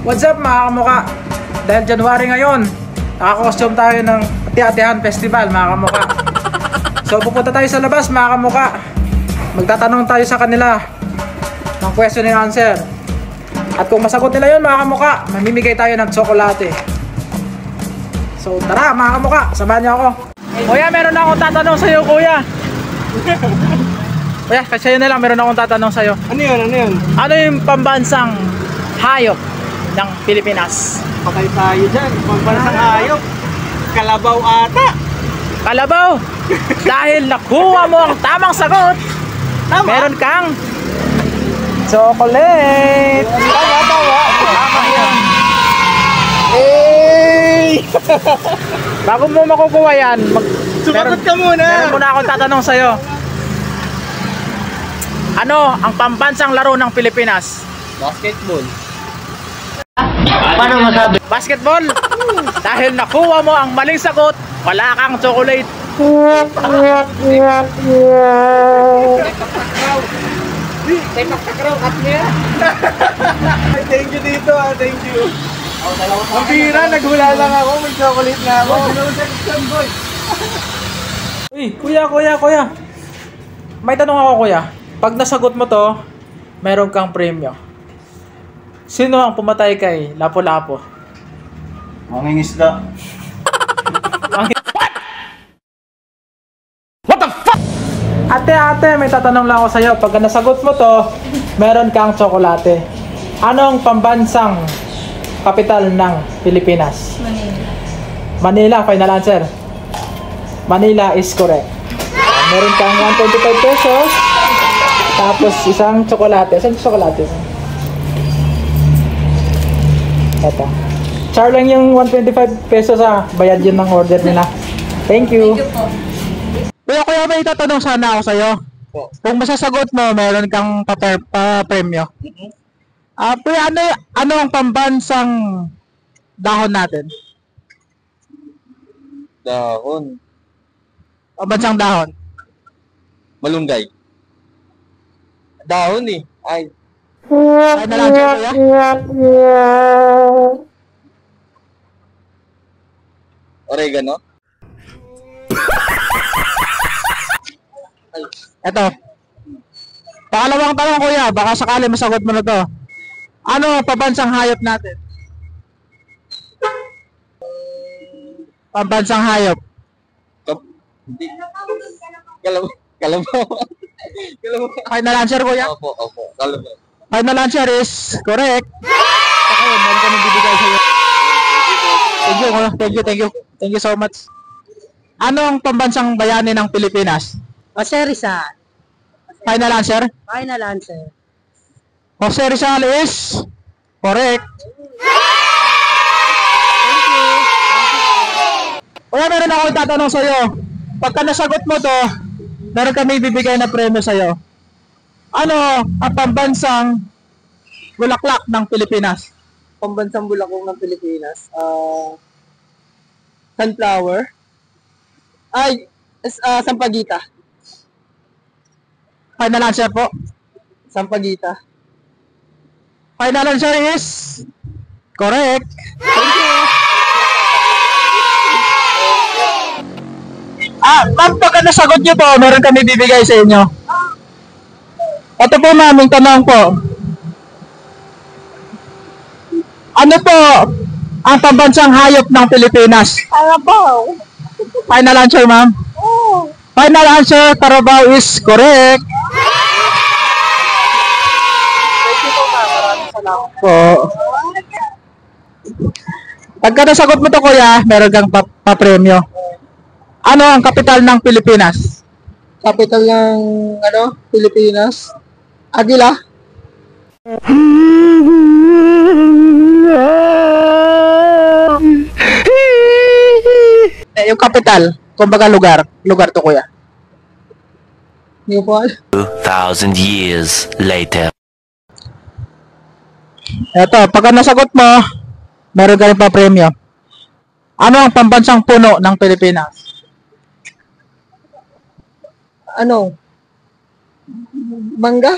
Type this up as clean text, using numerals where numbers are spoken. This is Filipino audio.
What's up mga kamuka? Dahil January ngayon, naka-costume tayo ng Ati-Atihan Festival mga kamuka. So pupunta tayo sa labas mga kamuka. Magtatanong tayo sa kanila ng question and answer. At kung masagot nila yun mga kamuka, mamimigay tayo ng tsokolate. So tara mga kamuka, samahan niyo ako. Kuya, meron akong tatanong sa iyo kuya. Kuya, kasi yun na lang, meron akong tatanong sa iyo. Ano yun? Ano yun? Ano yung pambansang hayop ng Pilipinas? Patay tayo dyan. Pagbansang hayop. Kalabaw ata. Kalabaw! Dahil nakuha mo ang tamang sagot, Tama. meron kang chocolate! Tama yan. Hey! Bago mo makukuha yan, Sumagot ka muna. meron muna akong tatanong sa'yo. Ano ang pambansang laro ng Pilipinas? Basketball. Paano masabi? Basketball! Dahil nakuha mo ang maling sagot, wala kang chocolate. Sepak takraw at niya. Thank you dito thank you. Ang bira, naghula lang ako, may chocolate na ako. Uy, kuya. May tanong ako kuya. Pag nasagot mo to, meron kang premyo. Sino ang pumatay kay Lapu-Lapu? Mangingisda. Ate, may tatanong lang ako sa'yo. Pag nasagot mo to, meron kang tsokolate. Anong pambansang kapital ng Pilipinas? Manila, final answer. Manila is correct. Meron kang 125 pesos. Tapos isang tsokolate. Isang tsokolate. Ito. Char lang yung 125 pesos ha. Bayad yun ng order nila. Thank you. Kuya, may itatanong sana ako sa'yo. Kung masasagot mo, meron kang pa-premyo. Kuya, ano ang pambansang dahon natin? Dahon. Pambansang dahon? Malunggay. Dahon eh. Ay. Ay na lang siya, kuya? Oregano. Eto. Pangalawang tanong kuya, baka sakali masagot mo na to. Ano ang pambansang hayop natin? Pambansang hayop. Hindi. Kalabaw. Kalabaw. Final answer kuya? Opo. Kalabaw. Final answer is correct. Ako, meron kami bibigay sa'yo. Thank you. Thank you so much. Ano ang pambansang bayani ng Pilipinas? Jose Rizal. Final answer? Final answer. Jose Rizal is correct. Kuya, meron ako tatanong sa'yo. Pagka nasagot mo to, meron kami bibigay na premyo sa'yo. Ano ang pambansang bulaklak ng Pilipinas? Pambansang bulaklak ng Pilipinas. Sunflower. Ay, Sampagita. Final answer po. Sampagita. Final answer is correct. Thank you. Ma'am, pagka nasagot nyo po, meron kami bibigay sa inyo. Ito po ma'am, yung tanong po. Ano po ang pambansang hayop ng Pilipinas? Kalabaw. Final answer ma'am. Oh. Final answer, Carabao is correct. Thank you po ma'am. Maraming salamat. Po. Pagka nasagot mo to kuya, meron kang papremyo. Ano ang kapital ng Pilipinas? Capital ng Pilipinas. Aguila. Yung kapital, kumbaga lugar to kuya. Hindi ko po alam. 2,000 years later. Eto, pagka nasagot mo, meron ka rin pa premyo. Ano ang pambansang puno ng Pilipinas? Mangga?